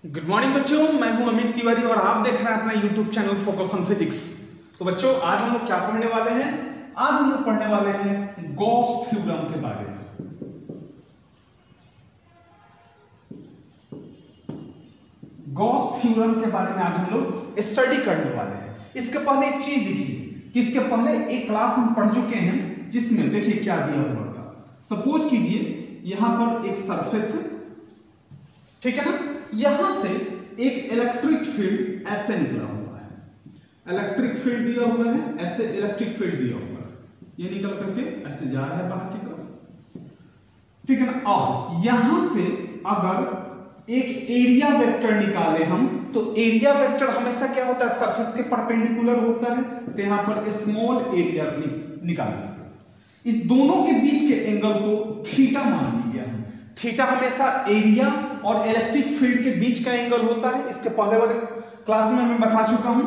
Good morning बच्चों, मैं हूं अमित तिवारी और आप देख रहे हैं अपना YouTube channel focus on physics. तो बच्चों आज हम लोग क्या पढ़ने वाले हैं? आज हम लोग पढ़ने वाले हैं गॉस थ्योरम के बारे में। गॉस थ्योरम के बारे में आज हम लोग स्टडी करने वाले हैं। इसके पहले एक चीज देखिए कि इसके पहले एक क्लास हम पढ़ चुके हैं जिसमें देखिए क्या दिया हुआ था। सपोज कीजिए यहां पर एक सरफेस है, ठीक है ना। यहां से एक इलेक्ट्रिक फील्ड ऐसे निकला हुआ है, इलेक्ट्रिक फील्ड दिया हुआ है, ऐसे इलेक्ट्रिक फील्ड दिया हुआ है, ये निकल करके ऐसे जा रहा है बाहर की तरफ, ठीक है ना। और यहां से अगर एक एरिया वेक्टर निकाले हम, तो एरिया वेक्टर हमेशा क्या होता है, सरफेस के परपेंडिकुलर होता है। तो यहां पर स्मॉल एरिया निकालना, इस दोनों के बीच के एंगल को थीटा मान लिया है। थीटा हमेशा एरिया और इलेक्ट्रिक फील्ड के बीच का एंगल होता है। इसके पहले वाले क्लास में मैं बता चुका हूं।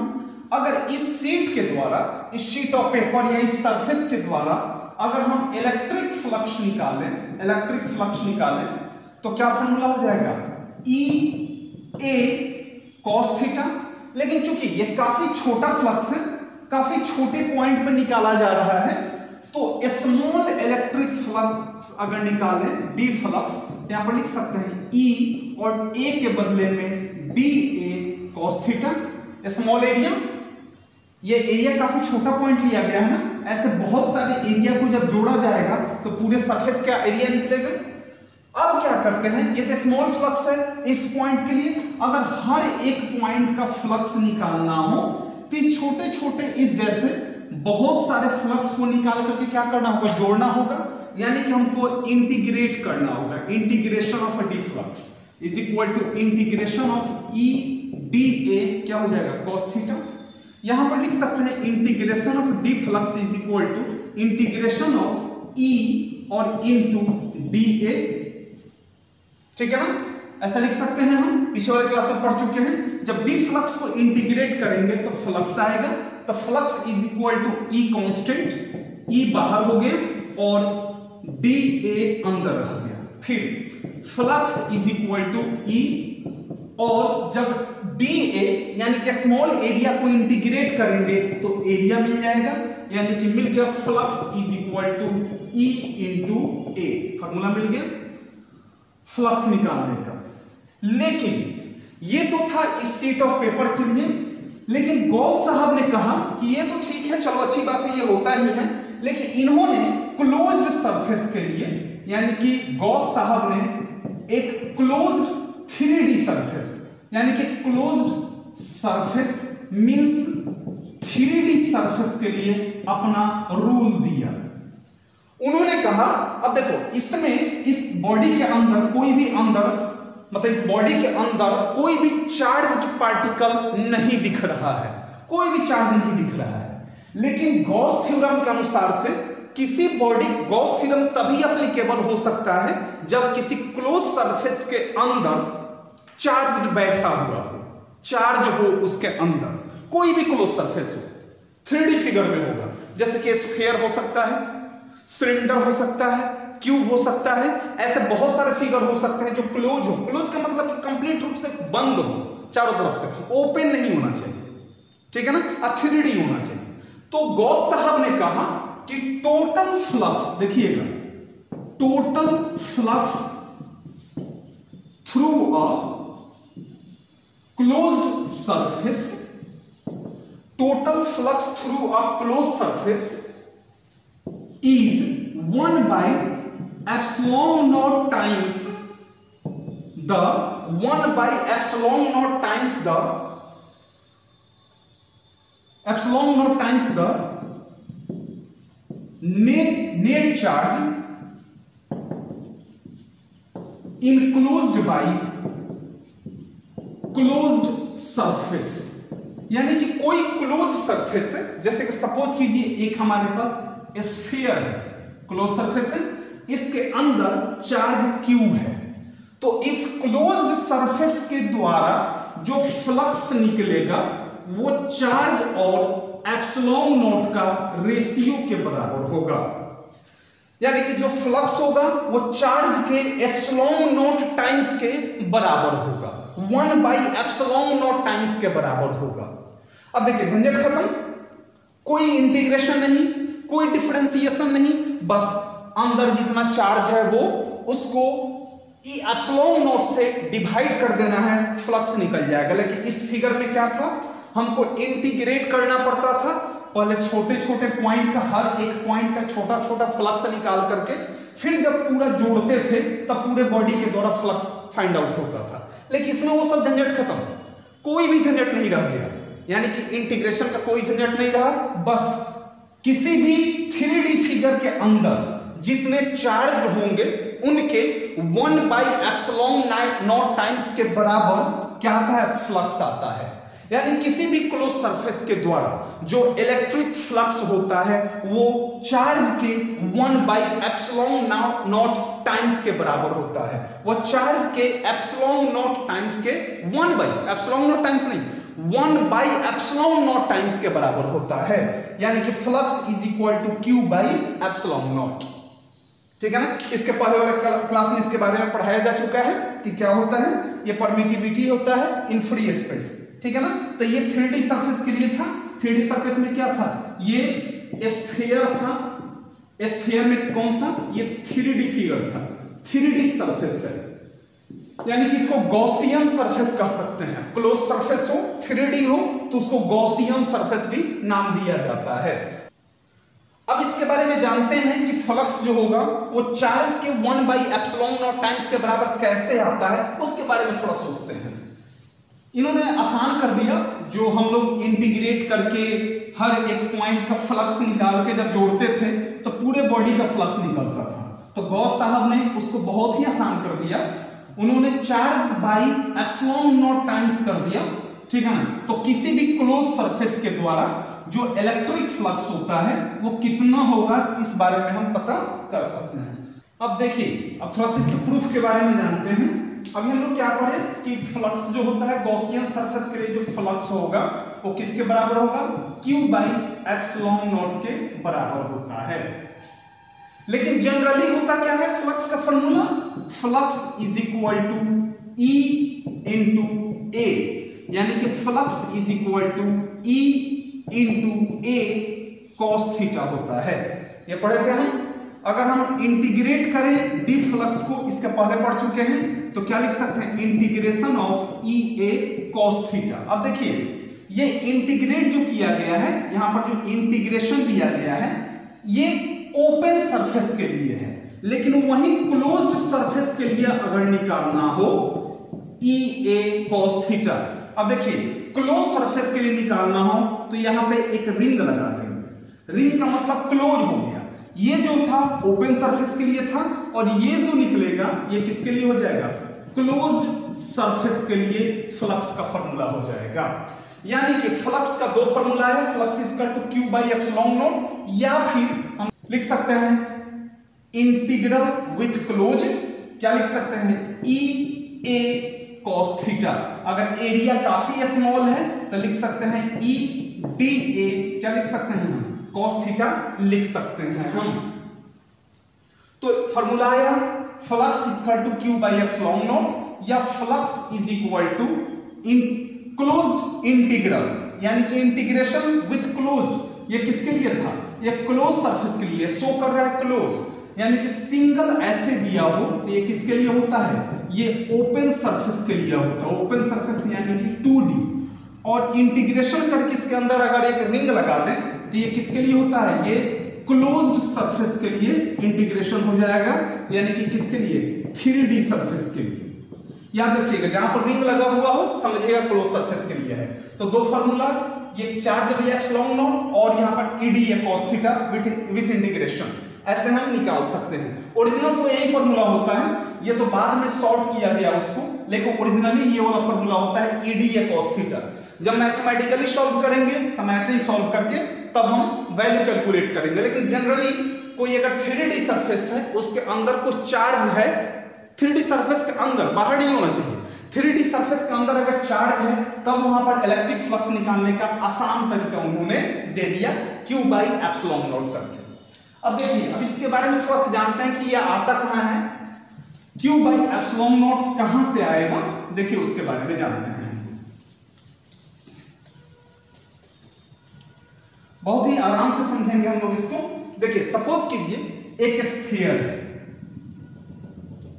अगर इस शीट के द्वारा, इस शीट ऑफ पेपर या इस सरफेस के द्वारा अगर हम इलेक्ट्रिक फ्लक्स निकालें तो क्या फॉर्मूला हो जाएगा, ई ए कॉस थीटा। लेकिन चूंकि ये काफी छोटा फ्लक्स है, काफी छोटे पॉइंट पर निकाला जा रहा है, तो स्मॉल इलेक्ट्रिक फ्लक्स अगर निकालें, डी फ्लक्स, यहां पर लिख सकते हैं ई और ए के बदले में D A cos theta. Small area, ये एरिया काफी छोटा पॉइंट लिया गया है ना। ऐसे बहुत सारे एरिया को जब जोड़ा जाएगा तो पूरे सरफेस का एरिया निकलेगा। अब क्या करते हैं, ये तो स्मॉल फ्लक्स है इस पॉइंट के लिए। अगर हर एक पॉइंट का फ्लक्स निकालना हो तो इस छोटे छोटे इस जैसे बहुत सारे फ्लक्स को निकाल करके क्या करना होगा, जोड़ना होगा। यानी कि हमको इंटीग्रेट करना होगा। Integration of a D flux is equal to integration of E D A, क्या हो जाएगा, कॉस थीटा। यहां पर लिख सकते हैं integration of d flux is equal to integration of E और इनटू डी ए, ठीक है ना। ऐसा लिख सकते हैं हम, पिछले वाले क्लास में पढ़ चुके हैं। जब डी फ्लक्स को इंटीग्रेट करेंगे तो फ्लक्स आएगा। तो flux is equal to E constant, E बाहर हो गया और डी ए अंदर रह गया। फिर flux is equal to E, और जब डी ए यानी कि स्मॉल एरिया को इंटीग्रेट करेंगे तो एरिया मिल जाएगा। यानी कि मिल गया flux is equal to E into A, formula मिल गया फ्लक्स निकालने का। लेकिन ये तो था इस शीट ऑफ पेपर के लिए। लेकिन गॉस साहब ने कहा कि ये तो ठीक है, चलो अच्छी बात है, ये होता ही है। लेकिन इन्होंने क्लोज्ड सरफेस के लिए, यानी कि गॉस साहब ने एक क्लोज्ड 3D सरफेस, यानी कि closed surface means 3D surface के लिए अपना रूल दिया। उन्होंने कहा, अब देखो इसमें, इस बॉडी के अंदर कोई भी मतलब इस बॉडी के अंदर कोई भी चार्ज्ड पार्टिकल नहीं दिख रहा है, कोई भी चार्ज नहीं दिख रहा है। लेकिन गॉस थ्योरम के अनुसार से किसी बॉडी, गॉस थ्योरम तभी एप्लीकेबल हो सकता है जब किसी क्लोज सरफेस के अंदर चार्ज बैठा हुआ हो, चार्ज हो उसके अंदर, कोई भी क्लोज सरफेस हो, 3D फिगर में होगा। जैसे कि स्फीयर हो सकता है, सिलेंडर हो सकता है, क्यूब हो सकता है। ऐसे बहुत सारे फिगर हो सकते हैं जो क्लोज हो। क्लोज का मतलब कि कंप्लीट रूप से बंद हो, चारों तरफ से ओपन नहीं होना चाहिए, ठीक है ना, 3D होना चाहिए। तो गॉस साहब ने कहा कि टोटल फ्लक्स, देखिएगा, total flux through a closed surface, total flux through a close surface is 1 by epsilon naught times the 1 by epsilon naught times the epsilon naught times the net charge enclosed by closed surface। यानी कि कोई close surface है, जैसे कि suppose कीजिए एक हमारे पास sphere है, क्लोज सरफेस है, इसके अंदर चार्ज क्यू है। तो इस क्लोज्ड सरफेस के द्वारा जो फ्लक्स निकलेगा वो चार्ज और एप्सिलॉन नॉट का रेशियो के बराबर होगा। यानी कि जो फ्लक्स होगा वो चार्ज के एप्सिलॉन नॉट टाइम्स के बराबर होगा। 1 बाई एप्सिलॉन नॉट टाइम्स के बराबर होगा। अब देखिए झंझट खत्म, कोई इंटीग्रेशन नहीं, कोई डिफरेंशिएशन नहीं, बस अंदर जितना चार्ज है वो उसको एप्सिलॉन नॉट से डिवाइड कर देना है, फ्लक्स निकल जाएगा। लेकिन इस फिगर में क्या था, हमको इंटीग्रेट करना पड़ता था, पहले छोटे छोटे पॉइंट का, हर एक पॉइंट का छोटा छोटा फ्लक्स निकाल करके फिर जब पूरा जोड़ते थे तब पूरे बॉडी के द्वारा फ्लक्स फाइंड आउट होता था। लेकिन इसमें वो सब झंझट खत्म, कोई भी झंझट नहीं रह गया, यानी कि इंटीग्रेशन का कोई झंझट नहीं रहा। बस किसी भी 3D फिगर के अंदर जितने चार्ज होंगे उनके 1 बाई एप्सिलॉन नॉट टाइम्स के बराबर क्या आता है, फ्लक्स आता है। यानी किसी भी क्लोज सरफेस के द्वारा जो इलेक्ट्रिक फ्लक्स होता है वो चार्ज के 1 बाई एप्सिलॉन नॉट टाइम्स के बराबर होता है। वो चार्ज के एप्सिलॉन नॉट टाइम्स के 1 बाई एप्सिलॉन नॉट टाइम्स नहीं, 1 बाई एप्सिलॉन नॉट टाइम्स के बराबर होता है। यानी कि flux is equal to Q by epsilon nought. ठीक है ना, इसके पहले वाले क्लास में इसके बारे में पढ़ाया जा चुका है कि क्या होता है, ये परमिटिविटी होता है इन फ्री स्पेस। ठीक है ना, तो ये 3D सरफेस के लिए था। 3D सरफेस में क्या था, ये स्फीयर था, स्फीयर में कौन सा, ये 3D फिगर था, 3D सरफेस है, यानी कि इसको गॉसियन सरफेस कह सकते हैं। क्लोज सरफेस हो, 3D हो तो उसको गॉसियन सरफेस भी नाम दिया जाता है। अब इसके बारे में जानते हैं कि फ्लक्स जो होगा वो चार्ज के 1 बाई एप्सिलॉन नॉट टाइम्स के बराबर कैसे आता है, उसके बारे में थोड़ा सोचते हैं। इन्होंने आसान कर दिया, जो हम लोग इंटीग्रेट करके हर एक पॉइंट का फ्लक्स निकाल के जब जोड़ते थे तो पूरे बॉडी का फ्लक्स निकलता था, तो गॉस साहब ने उसको बहुत ही आसान कर दिया। उन्होंने charge by epsilon not times कर दिया। ठीक है ना, तो किसी भी क्लोज सरफेस के द्वारा जो इलेक्ट्रिक फ्लक्स होता है वो कितना होगा, इस बारे में हम पता कर सकते हैं। अब देखिए, अब थोड़ा सा इसके प्रूफ के बारे में जानते हैं। अभी हम लोग क्या पढ़े कि फ्लक्स जो होता है गॉसियन सरफेस के लिए जो फ्लक्स होगा वो किसके बराबर होगा, Q बाई एप्सिलॉन नॉट के बराबर होता है। लेकिन जनरली होता क्या है फ्लक्स का formula, flux is equal to E into A, यानी कि flux is equal to E into A cos theta होता है। ये पढ़े थे हम। अगर हम इंटीग्रेट करें डी फ्लक्स को, इसके पहले पढ़ चुके हैं, तो क्या लिख सकते हैं, integration of EA cos theta. अब देखिए ये इंटीग्रेट जो किया गया है, यहां पर जो इंटीग्रेशन दिया गया है ये ओपन सरफेस के लिए है, लेकिन वही क्लोज्ड सरफेस के लिए अगर निकालना हो EA cos थीटा, अब देखिए क्लोज सरफेस के लिए निकालना हो तो यहां पे एक रिंग लगा देंगे। रिंग का मतलब क्लोज हो गया, ये जो था ओपन सरफेस के लिए था और ये जो निकलेगा ये किसके लिए हो जाएगा, क्लोज्ड सरफेस के लिए फ्लक्स का फॉर्मूला हो जाएगा। यानी कि फ्लक्स का दो फॉर्मूला है, flux is equal to Q by epsilon not, या फिर हम लिख सकते हैं इंटीग्रल विथ क्लोज, क्या लिख सकते हैं, EA cos थीटा। अगर एरिया काफी स्मॉल है तो लिख सकते हैं EDA, क्या लिख सकते हैं हम, cos थीटा लिख सकते हैं हम। तो फॉर्मूला आया flux is equal to Q by epsilon not, या flux is equal to closed integral, यानी कि इंटीग्रेशन विथ क्लोज्ड। ये किसके लिए था, ये क्लोज सरफेस के लिए शो कर रहा है क्लोज, यानी कि सिंगल ऐसे दिया हो तो ये किसके लिए होता है, ये ओपन सरफेस के लिए होता है, ओपन सरफेस यानी कि 2D। और इंटीग्रेशन करके इसके अंदर अगर एक रिंग लगा दें तो ये किसके लिए होता है, ये क्लोज्ड सरफेस के लिए इंटीग्रेशन हो जाएगा, यानी कि किसके लिए, 3D सरफेस के लिए। याद रखिएगा जहां पर रिंग लगा हुआ हो समझिएगा क्लोज सरफेस के लिए है। तो दो फार्मूला, ये चार्ज बाई एप्सिलॉन नॉट और यहां पर EDA cos theta with integration, ऐसे हम निकाल सकते हैं। ओरिजिनल तो यही फॉर्मूला होता है, ये तो बाद में सॉर्ट किया गया उसको, लेकिन ओरिजिनली ये वाला फॉर्मूला होता है EDA cos थीटा। जब मैथमेटिकली सॉल्व करेंगे हम ऐसे ही सॉल्व करके तब हम वैल्यू कैलकुलेट करेंगे। लेकिन जनरली कोई अगर 3D सरफेस है उसके अंदर कुछ चार्ज है, 3D सरफेस के अंदर, बाहर नहीं होना चाहिए, 3D सरफेस के अंदर अगर चार्ज है तब वहां पर इलेक्ट्रिक फ्लक्स निकालने का आसान तरीका उन्होंने दे दिया Q बाई एप्सिलॉन नॉट करके। अब देखिए, अब इसके बारे में थोड़ा सा जानते हैं कि यह आता कहां है, Q बाई एप्सिलॉन नॉट कहां से आएगा, देखिए उसके बारे में जानते हैं। बहुत ही आराम से समझेंगे हम लोग इसको। देखिए सपोज कीजिए एक स्फीयर है,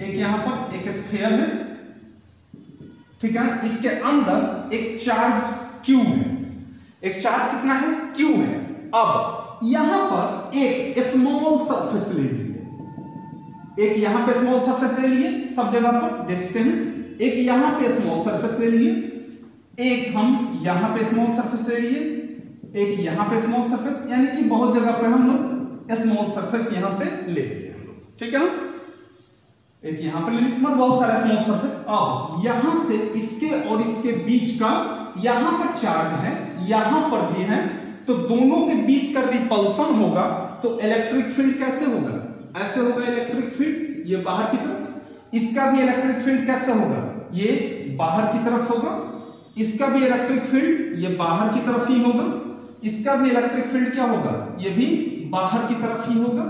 एक यहां पर एक स्फीयर है, ठीक है। इसके अंदर एक चार्ज क्यू है, एक चार्ज कितना है, क्यू है। अब यहां पर एक स्मॉल सरफेस ले लिए, एक यहां पे स्मॉल सरफेस ले लिए, सब जगह पर देखते हैं, एक यहां पे स्मॉल सरफेस ले लिए, एक हम यहां पे स्मॉल सरफेस ले लिए, एक यहां पे स्मॉल सरफेस, यानी कि बहुत जगह पे हम लोग स्मॉल सरफेस यहां से ले लिए हम लोग, ठीक है ना। एक यहां पे ले लिए, मतलब बहुत सारे स्मॉल सरफेस। अब यहां से इसके और इसके बीच का यहां पर चार्ज है, यहां पर भी है, तो दोनों के बीच का रिपल्सन होगा, तो इलेक्ट्रिक फील्ड कैसे होगा, ऐसे होगा इलेक्ट्रिक फील्ड, ये बाहर की तरफ। इसका भी इलेक्ट्रिक फील्ड कैसे होगा, ये बाहर की तरफ होगा। इसका भी इलेक्ट्रिक फील्ड ये बाहर की तरफ ही होगा। इसका भी इलेक्ट्रिक फील्ड क्या होगा, ये भी बाहर की तरफ ही होगा।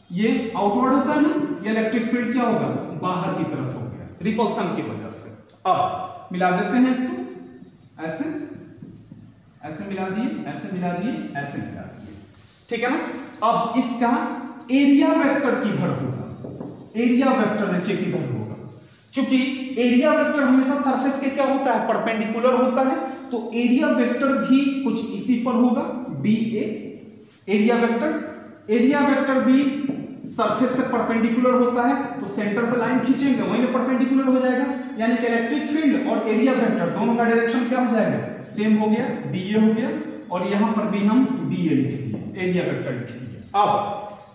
ये आउटवर्ड होता है ना, ये इलेक्ट्रिक फील्ड क्या होगा, बाहर की तरफ हो गया रिपल्सन की वजह से। अब मिला देते हैं इसको, ऐसे ऐसे मिला दिए, ऐसे मिला दिए, ऐसे मिला दिए, ठीक है ना। अब इसका एरिया वेक्टर किधर होगा, एरिया वेक्टर देखिए किधर होगा, क्योंकि एरिया वेक्टर हमेशा सरफेस के क्या होता है, परपेंडिकुलर होता है, तो एरिया वेक्टर भी कुछ इसी पर होगा, डी ए। एरिया वेक्टर भी सरफेस से परपेंडिकुलर होता है, तो सेंटर से लाइन खींचेंगे वहीं परपेंडिकुलर हो जाएगा, यानी कि इलेक्ट्रिक फील्ड और एरिया वेक्टर दोनों का डायरेक्शन क्या हो जाएगा, सेम हो गया, डीए हो गया। और यहां पर भी हम डीए लिख दिए, एरिया वेक्टर लिख दिए। अब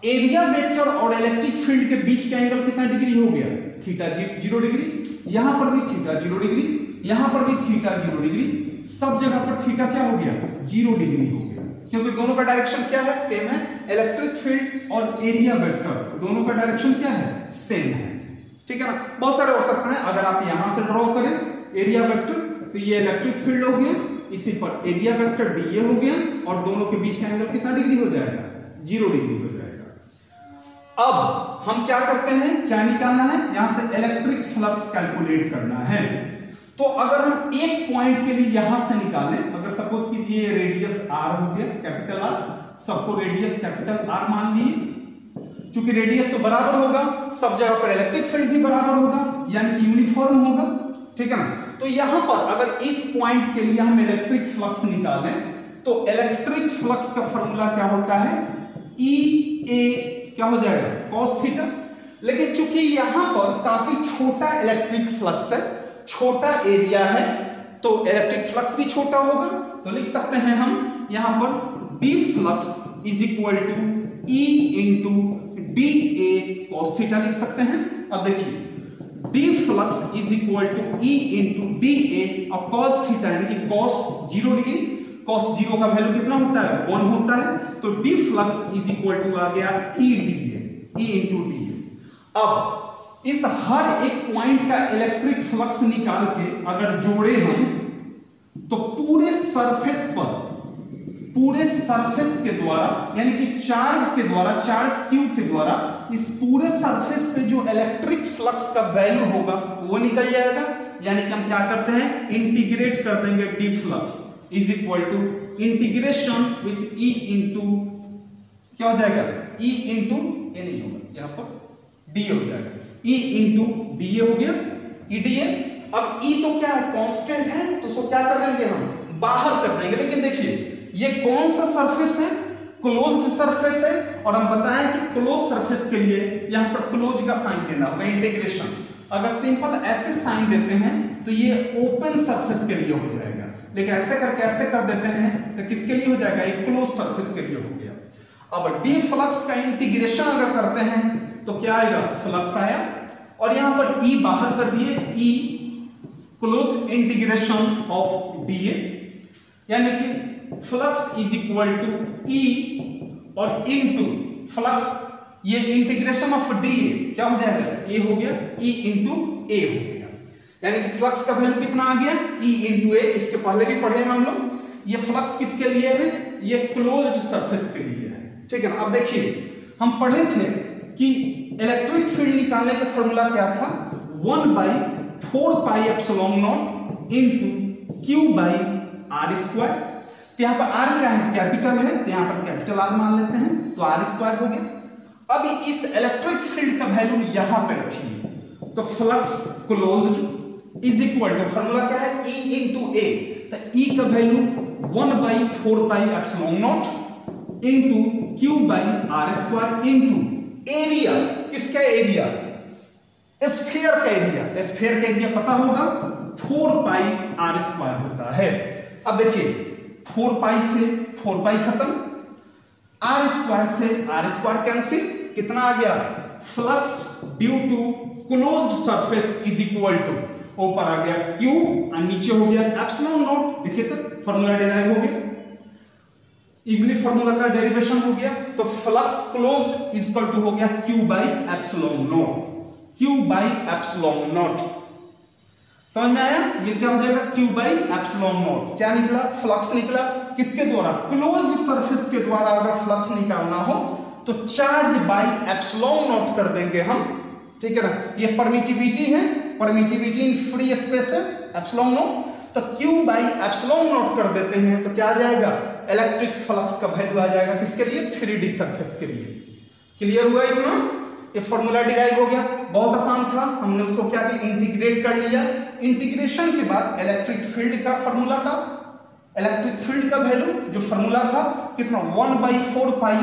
एरिया वेक्टर और इलेक्ट्रिक फील्ड के बीच का एंगल कितना डिग्री हो गया, थीटा 0 डिग्री। यहां पर भी थीटा 0 डिग्री, यहां पर भी थीटा 0 डिग्री, सब जगह पर थीटा क्या हो गया, 0 डिग्री हो गया, क्योंकि दोनों का डायरेक्शन क्या है, सेम है। इलेक्ट्रिक फील्ड और एरिया वेक्टर दोनों का डायरेक्शन क्या है, सेम है, ठीक है ना। बहुत सारे हो सकते हैं, अगर आप यहां से ड्रॉ करें एरिया वेक्टर, तो ये इलेक्ट्रिक फील्ड हो गया, इसी पर एरिया वेक्टर डीए हो गया, और दोनों के बीच का एंगल कितना डिग्री हो जाएगा, 0 डिग्री हो जाएगा। अब हम क्या करते हैं, क्या निकालना है, यहां से इलेक्ट्रिक फ्लक्स कैलकुलेट करना है। तो अगर हम एक पॉइंट के लिए यहां से निकालें, अगर सपोज कीजिए रेडियस आर हो गया, कैपिटल आर, सबको रेडियस कैपिटल आर मान लिए, क्योंकि रेडियस तो बराबर होगा, सब जगह पर इलेक्ट्रिक फील्ड भी बराबर होगा, यानी कि यूनिफॉर्म होगा, ठीक है ना। तो यहां पर अगर इस पॉइंट के लिए हम इलेक्ट्रिक फ्लक्स निकालें, तो इलेक्ट्रिक फ्लक्स का फॉर्मूला क्या होता है, ई ए क्या हो जाएगा, कॉस थीटा। लेकिन चूंकि यहां पर काफी छोटा इलेक्ट्रिक फ्लक्स है, छोटा एरिया है, तो इलेक्ट्रिक फ्लक्स भी छोटा होगा, तो लिख सकते हैं हम यहां पर D flux is equal to E into D A cos theta लिख सकते हैं। अब देखिए D flux is equal to E into D A, और कॉस थीटा यानी कि कॉस 0 डिग्री, कॉस 0 का वैल्यू कितना होता है, 1 होता है, तो d flux is equal to आ गया E D A, E into D A. अब इस हर एक पॉइंट का इलेक्ट्रिक फ्लक्स निकाल के अगर जोड़े हम, तो पूरे सरफेस के द्वारा, यानी कि इस चार्ज के द्वारा, चार्ज क्यू के द्वारा इस पूरे सरफेस पे जो इलेक्ट्रिक फ्लक्स का वैल्यू होगा वो निकल जाएगा। यानी कि हम क्या करते हैं, इंटीग्रेट कर देंगे, D flux is equal to integration with E into क्या हो जाएगा, ई इंटू ए नहीं होगा, यहां पर डी हो जाएगा, ई इंटू डी ए हो गया, ई डी ए। अब ई तो क्या है, कांस्टेंट है, तो उसको क्या कर देंगे हम, बाहर कर देंगे। लेकिन देखिए ये कौन सा सरफेस है, क्लोज्ड सरफेस है, और हम बताएं कि क्लोज सरफेस के लिए यहां पर क्लोज का साइन देना होगा, इंटीग्रेशन। अगर सिंपल ऐसे साइन देते हैं तो ये ओपन सरफेस के लिए हो जाएगा, लेकिन ऐसे करके ऐसे कर देते हैं तो किसके लिए हो जाएगा, एक क्लोज सरफेस के लिए हो गया। अब डी फ्लक्स का इंटीग्रेशन अगर करते हैं तो क्या आएगा, फ्लक्स आया, और यहां पर ई बाहर कर दिए, E close integration of d A, यानी कि flux is equal to E और इनटू फ्लक्स, ये इंटीग्रेशन ऑफ डी ए क्या हो जाएगा, ए हो गया, ई इंटू ए हो गया, यानी कि फ्लक्स का वैल्यू कितना आ गया, ई इंटू ए। इसके पहले भी पढ़े हैं हम लोग, ये फ्लक्स किसके लिए है, ये क्लोज्ड सरफेस के लिए है, ठीक है ना। अब देखिए हम पढ़े थे कि इलेक्ट्रिक फील्ड निकालने का फॉर्मूला क्या था, 1/4 4 pi epsilon not into Q by R square. तो यहाँ पर आर क्या है, कैपिटल है, तो यहाँ पर कैपिटल आर मान लेते हैं, तो आर स्क्वायर हो गया। अब इस इलेक्ट्रिक फील्ड का वैल्यू यहां पे रखिए, तो flux closed is equal to, formula क्या है, E इंटू ए, तो E का value 1/4 pi epsilon nought into Q by R square into area, किसका एरिया, स्फीयर का एरिया। तो स्फीयर का एरिया पता होगा 4 पाई आर स्क्वायर होता है। अब देखिए 4 पाई से 4 पाई खत्म, आर स्क्वायर से आर स्क्वायर कैंसिल, कितना आ गया, flux due to closed surface is equal to, ऊपर आ गया क्यू और नीचे हो गया एप्सिलॉन नॉट। देखिए तो फॉर्मूला डिराइव हो गया, इजली फॉर्मूला का डेरिवेशन हो गया। तो flux closed is equal to हो गया Q by epsilon nought, Q by epsilon nought. समझ में आया, ये क्या हो जाएगा, क्यू बाई एप्सिलॉन नॉट। क्या निकला, फ्लक्स निकला, किसके द्वारा, क्लोज्ड सरफेस के द्वारा अगर फ्लक्स निकालना हो तो चार्ज बाई एप्सिलॉन नॉट कर देंगे हम, ठीक है ना। ये परमिटिविटी है, परमिटिविटी इन फ्री स्पेस है एप्सिलॉन नॉट, तो क्यू बाई एप्सिलॉन नॉट कर देते हैं, तो क्या आ जाएगा, इलेक्ट्रिक फ्लक्स का वैल्यू आ जाएगा किसके लिए, 3D सरफेस के लिए। क्लियर हुआ इतना, ये फॉर्मूला डिराइव हो गया, बहुत आसान था, हमने उसको क्या किया, इंटीग्रेट कर लिया। इंटीग्रेशन के बाद इलेक्ट्रिक फील्ड का फॉर्मूला का, इलेक्ट्रिक फील्ड का वैल्यू जो फॉर्मूला था कितना, 1/4 pi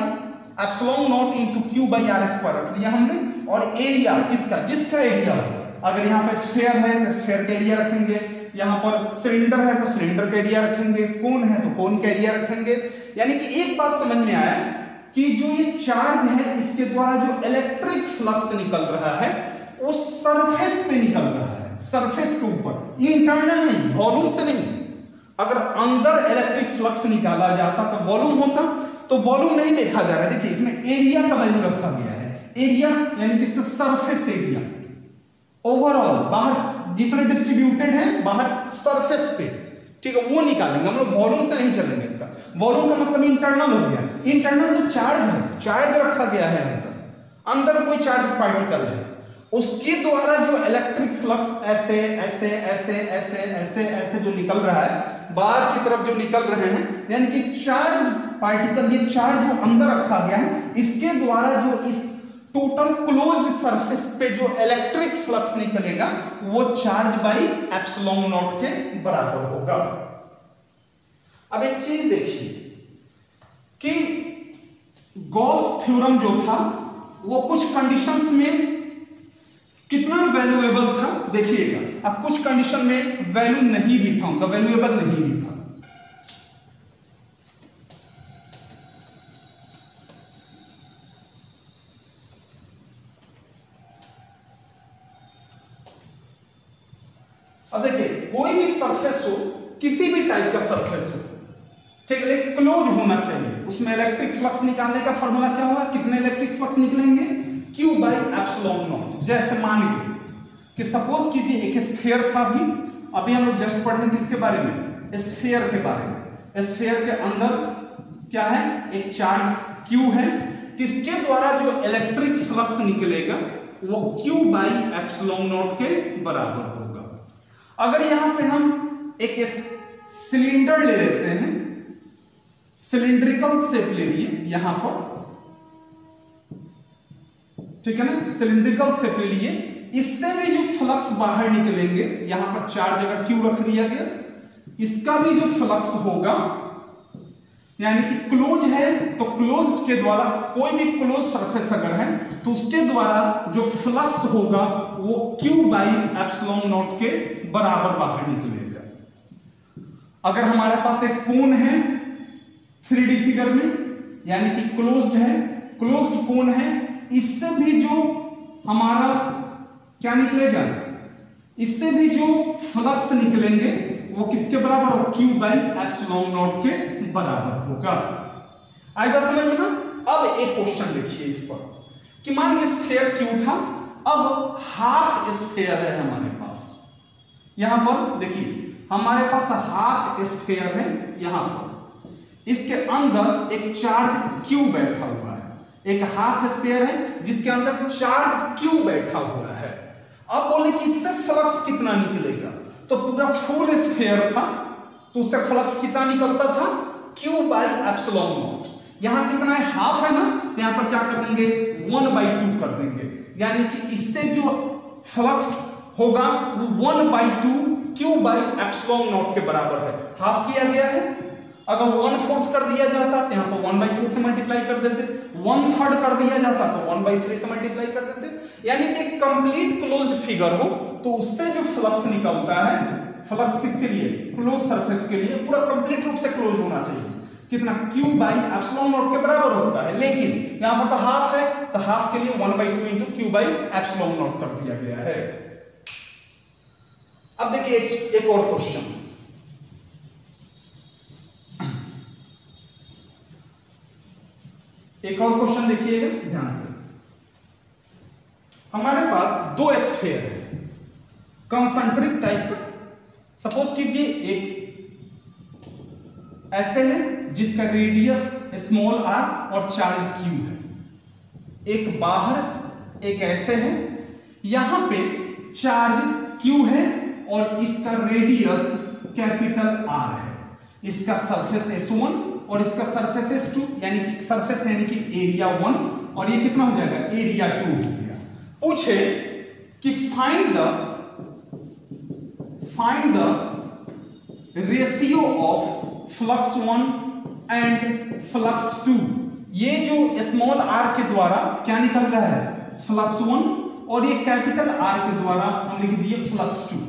epsilon not into Q by R square रख दिया हमने, और एरिया किसका, जिसका एरिया, अगर यहाँ पे स्फीयर है तो स्फीयर का एरिया रखेंगे, यहाँ पर सिलेंडर है तो सिलेंडर का एरिया रखेंगे, कोन है तो कोन का एरिया रखेंगे। यानी कि एक बात समझ में आया कि जो ये चार्ज है इसके द्वारा जो इलेक्ट्रिक फ्लक्स निकल रहा है वो सरफेस पे निकल रहा है, सरफेस के ऊपर, इंटरनल नहीं, वॉल्यूम से नहीं। अगर अंदर इलेक्ट्रिक फ्लक्स निकाला जाता तो वॉल्यूम होता, तो वॉल्यूम नहीं देखा जा रहा है। देखिए इसमें एरिया का वैल्यू रखा गया है, एरिया यानी कि इसका सरफेस एरिया, ओवरऑल बाहर जितने डिस्ट्रीब्यूटेड है बाहर सरफेस पे, ठीक है, वो निकालेंगे हम लोग, वॉल्यूम से नहीं चलेंगे। इसका वॉल्यूम का मतलब इंटरनल हो गया, इंटरनल जो चार्ज है, चार्ज रखा गया है अंदर, अंदर कोई चार्ज पार्टिकल है, उसके द्वारा जो इलेक्ट्रिक फ्लक्स ऐसे ऐसे ऐसे ऐसे ऐसे ऐसे जो निकल रहा है, बाहर की तरफ जो निकल रहे हैं, यानी कि इस चार्ज पार्टिकल, ये चार्ज जो अंदर रखा गया है, इसके द्वारा जो इस टोटल क्लोज्ड सरफेस पे जो इलेक्ट्रिक फ्लक्स निकलेगा वो चार्ज बाई एप्सिलॉन नॉट के बराबर होगा। अब एक चीज देखिए कि गॉस थ्योरम जो था वो कुछ कंडीशंस में कितना वैल्यूएबल था देखिएगा, अब कुछ कंडीशन में वैल्यू नहीं भी था, उनका वैल्यूएबल नहीं भी था। अब देखिए कोई भी सरफेस हो, किसी भी टाइप का सरफेस हो, ठीक है, लेकिन क्लोज होना चाहिए, उसमें इलेक्ट्रिक फ्लक्स निकालने का फॉर्मूला क्या होगा, कितने इलेक्ट्रिक फ्लक्स निकलेंगे, क्यू बाई एप्सिलॉन नॉट। जैसे मान लीजिए कि सपोज कीजिए एक स्फीयर था, अभी हम लोग जस्ट पढ़े किसके बारे में, स्फीयर के बारे में। स्फीयर के अंदर क्या है, एक चार्ज क्यू है, इसके द्वारा जो इलेक्ट्रिक फ्लक्स निकलेगा वो क्यू बाई एप्सिलॉन नॉट के बराबर होगा। अगर यहां पे हम एक सिलेंडर ले लेते हैं, सिलिंड्रिकल शेप ले लिए यहां पर, ठीक है ना, सिलिंड्रिकल शेप ले लिए, इससे भी जो फ्लक्स बाहर निकलेंगे, यहां पर चार्ज अगर क्यू रख दिया गया, इसका भी जो फ्लक्स होगा, यानी कि क्लोज है तो क्लोज के द्वारा, कोई भी क्लोज सरफेस अगर है तो उसके द्वारा जो फ्लक्स होगा वो क्यू बाई एप्सिलॉन नॉट के बराबर बाहर निकलेगा। अगर हमारे पास एक कोन है 3D फिगर में, यानी कि क्लोज्ड है, क्लोज्ड कोन है, इससे भी जो हमारा क्या निकलेगा, इससे भी जो फ्लक्स निकलेंगे वो किसके बराबर हो, क्यू बाई एप्सिलॉन नॉट के बराबर होगा। आई बात समझ में ना। अब एक क्वेश्चन देखिए इस पर कि मान लीजिए स्फीयर क्यू था, अब हाफ स्फीयर है हमारे पास, यहां पर देखिए हमारे पास हाफ स्फीयर है, यहां पर इसके अंदर एक चार्ज क्यू बैठा हुआ है, एक हाफ स्फीयर है जिसके अंदर चार्ज क्यू बैठा हुआ है। अब बोले कि इससे फ्लक्स कितना निकलेगा, तो पूरा फुल स्फीयर था तो उससे फ्लक्स कितना निकलता था, Q बाई एप्सिलॉन नॉट। यहां कितना है, हाफ है ना, तो यहां पर क्या कर देंगे 1/2 कर देंगे, यानी कि इससे जो फ्लक्स होगा वो 1/2 Q बाई एप्सिलॉन नॉट के बराबर है, हाफ किया गया है। अगर 1/4 कर दिया जाता तो यहाँ पर 1/4 से मल्टीप्लाई कर देते, 1/3 कर दिया जाता तो 1/3 से मल्टीप्लाई कर देते, यानी कि एक कंप्लीट क्लोज्ड फिगर हो तो उससे जो फ्लक्स निकलता है, फ्लक्स किसके लिए, क्लोज सरफेस के लिए, पूरा कंप्लीट रूप से क्लोज होना चाहिए, कितना Q बाई एप्सिलॉन नॉट के बराबर होता है। लेकिन यहां पर तो हाफ है, तो हाफ के लिए 1/2 into Q by epsilon not कर दिया गया है। अब देखिए एक और क्वेश्चन, एक और क्वेश्चन देखिएगा ध्यान से। हमारे पास दो स्फीयर है कंसंट्रिक टाइप का, सपोज कीजिए एक ऐसे है जिसका रेडियस स्मॉल r और चार्ज q है, एक बाहर एक ऐसे है, यहां पे चार्ज q है और इसका रेडियस कैपिटल R है, इसका सरफेस S1 और इसका सरफेस S2, यानी कि सरफेस यानी कि एरिया 1 और ये कितना हो जाएगा एरिया 2 हो गया। पूछे कि find the ratio of flux 1 and flux 2। ये जो स्मॉल r के द्वारा क्या निकल रहा है, फ्लक्स 1, और ये कैपिटल R के द्वारा हम लिख दिए फ्लक्स 2।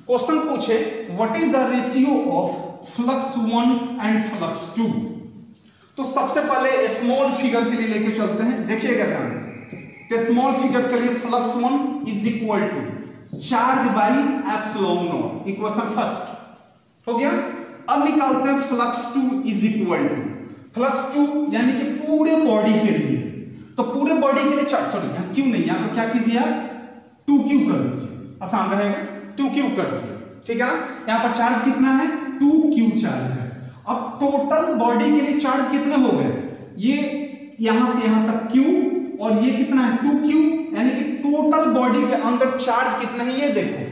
क्वेश्चन पूछे what is the ratio of flux 1 and flux 2। तो सबसे पहले स्मॉल फिगर के लिए लेके चलते हैं, देखिएगा ध्यान से। तो स्मॉल फिगर के लिए flux 1 is equal to charge by epsilon naught, equation first हो गया। अब निकालते हैं flux 2 is equal to flux 2 यानी कि पूरे बॉडी के लिए, तो पूरे बॉडी के लिए चार्ज, सॉरी यहाँ क्यू नहीं, यहाँ पर क्या कीजिए आप 2Q कर दीजिए, आसान रहेगा, 2Q कर दिए, ठीक है ना। यहाँ पर चार्ज कितना है 2Q चार्ज है। अब टोटल बॉडी के लिए चार्ज कितने हो गए, ये यहां से यहां तक Q और ये कितना है 2Q, यानी कि टोटल बॉडी के अंदर चार्ज कितना है, ये देखो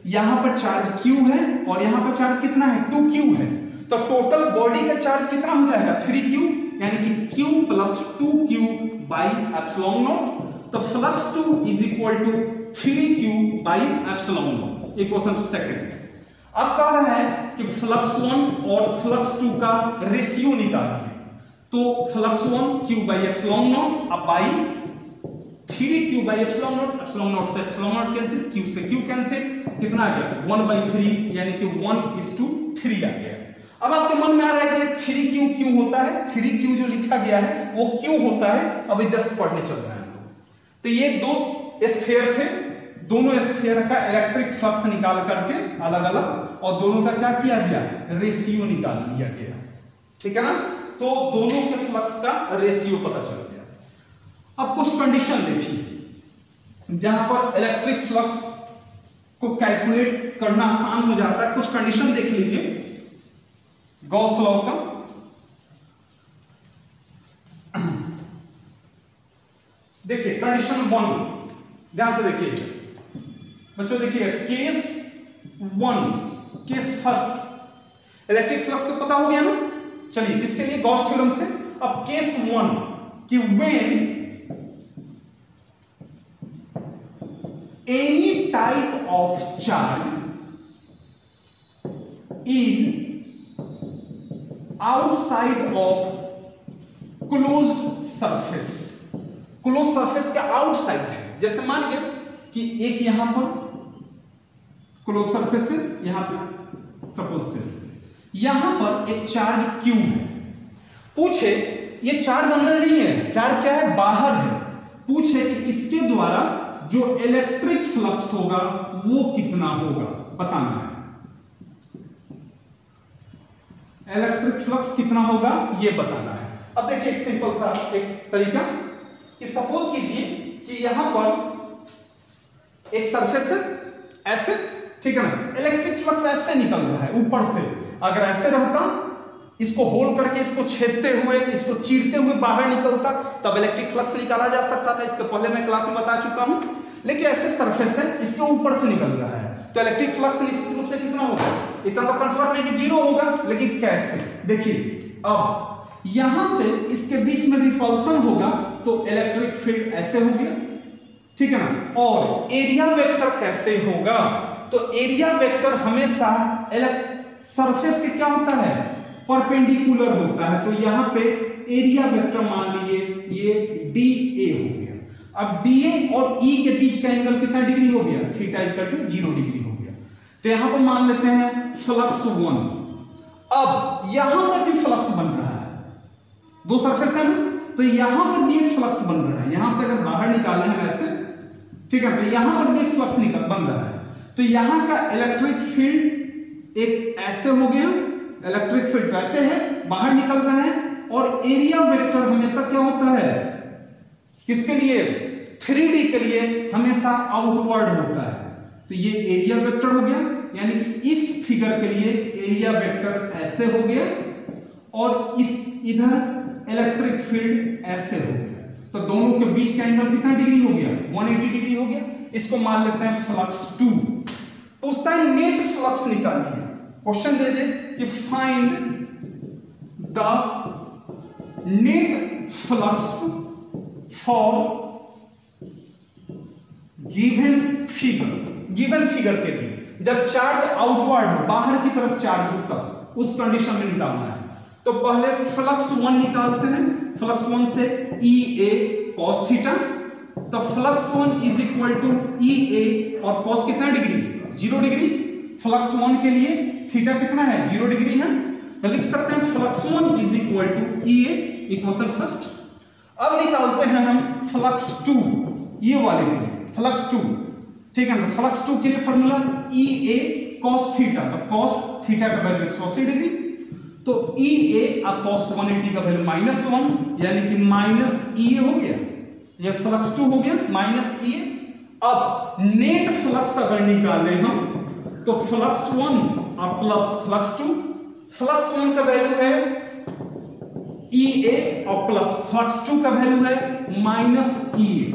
यहां पर चार्ज Q है और यहां पर चार्ज कितना है 2Q है, तो टोटल बॉडी का चार्ज कितना हो जाएगा 3Q, यानी कि Q plus 2Q by epsilon naught. तो flux 2 is equal to 3Q by epsilon naught, equation second. अब कह रहा है कि फ्लक्स 1 और फ्लक्स 2 का रेशियो निकालिए, तो flux 1 Q by epsilon naught अब by 3Q by epsilon naught, epsilon naught से एप्सिलॉन नॉट कैंसिल, Q से Q कैंसिल, कितना आ गया 1/3, यानी कि 1:3 आ गया। अब आपके मन में आ रहा है कि 3Q क्यों होता है, 3Q जो लिखा गया है वो क्यों होता है, अभी जस्ट पढ़ने चल रहे हैं। तो ये दो स्फीयर थे, दोनों स्फीयर का इलेक्ट्रिक फ्लक्स निकाल करके अलग अलग, और दोनों का क्या किया गया रेशियो निकाल लिया गया, ठीक है ना। तो दोनों के फ्लक्स का रेशियो पता चल गया। अब कुछ कंडीशन देखिए जहां पर इलेक्ट्रिक फ्लक्स को कैलकुलेट करना आसान हो जाता है। कुछ कंडीशन देख लीजिए गॉस लॉ का। देखिए कंडीशन 1 ध्यान से देखिए बच्चों, देखिए case 1, case first, electric flux तो पता हो गया ना, चलिए किसके लिए गॉस थ्योरम से। अब केस 1 कि when any type of charge is outside of closed surface, close surface का आउटसाइड है, जैसे मान लीजिए कि एक यहां पर क्लोज सरफेस है, यहां पे सपोज करिए यहां पर एक चार्ज Q है, पूछे ये चार्ज अंदर नहीं है, चार्ज क्या है बाहर है, पूछे कि इसके द्वारा जो इलेक्ट्रिक फ्लक्स होगा वो कितना होगा बताना है, इलेक्ट्रिक फ्लक्स कितना होगा ये बताना है। अब देखिए एक सिंपल सा एक तरीका कि सपोज कीजिए कि यहां पर एक सरफेस है ऐसे, ठीक है ना, इलेक्ट्रिक फ्लक्स ऐसे निकल रहा है ऊपर से, अगर ऐसे रहता इसको होल करके इसको छेदते हुए इसको चीरते हुए बाहर निकलता तब इलेक्ट्रिक फ्लक्स निकाला जा सकता था, इसके पहले मैं क्लास में बता चुका हूं। लेकिन ऐसे सरफेस है इसके ऊपर से निकल रहा है, तो इलेक्ट्रिक फ्लक्स निश्चित रूप से कितना होगा, इतना तो कंफर्म है कि 0 होगा। लेकिन कैसे, देखिए अब यहां से इसके बीच में रिपल्सन होगा तो इलेक्ट्रिक फील्ड ऐसे हो गया, ठीक है ना। और एरिया वेक्टर कैसे होगा, तो एरिया वेक्टर हमेशा सरफेस के क्या होता है, परपेंडिकुलर होता है। तो यहां पे एरिया वेक्टर मान लिए ये DA हो गया। अब DA और E के बीच का एंगल कितना डिग्री हो गया, थीटा इक्वल टू 0 डिग्री हो गया। तो यहां पर मान लेते हैं फ्लक्स 1। अब यहां पर भी फ्लक्स बन रहा है, दो सरफेस है ना, तो यहां पर भी एक फ्लक्स बन रहा है। यहां से अगर बाहर निकाले हम ऐसे, ठीक है, तो यहां पर भी एक फ्लक्स बन रहा है। तो यहां का इलेक्ट्रिक फील्ड एक ऐसे हो गया, इलेक्ट्रिक फील्ड तो ऐसे है, बाहर निकल रहा है। और एरिया वेक्टर हमेशा क्या होता है, किसके लिए, 3D के लिए हमेशा आउटवर्ड होता है। तो ये एरिया वेक्टर हो गया, यानी कि इस फिगर के लिए एरिया वेक्टर ऐसे हो गया और इस इधर इलेक्ट्रिक फील्ड ऐसे हो गया। तो दोनों के बीच का एंगल कितना डिग्री हो गया, 180 डिग्री हो गया। इसको मान लेते हैं फ्लक्स 2। पूछता है नेट फ्लक्स निकालिए, क्वेश्चन दे दे कि find the net flux for given figure के लिए, जब चार्ज आउटवर्ड हो, बाहर की तरफ चार्ज हो, तब उस कंडीशन में निकालना है। तो पहले फ्लक्स 1 निकालते हैं। फ्लक्स 1 से EA cos थीटा, तो flux 1 is equal to EA और cos कितना डिग्री, 0 डिग्री। फ्लक्स 1 के लिए थीटा कितना है, 0 डिग्री है, तो लिख सकते हैं flux 1 is equal to EA, equation first. अब निकालते हैं हम फ्लक्स 2, ये वाले के लिए फ्लक्स 2, ठीक है ना। फ्लक्स 2 के लिए फॉर्मूला EA cos थीटा, तो cos थीटा का वैल्यू 180 डिग्री, तो EA और cos 180 का वैल्यू -1, यानी कि -EA हो गया। ये फ्लक्स 2 हो गया -EA। अब नेट फ्लक्स अगर निकाले हम, तो फ्लक्स 1 और प्लस फ्लक्स 2, फ्लक्स 1 का वैल्यू है EA और प्लस फ्लक्स 2 का वैल्यू है -EA,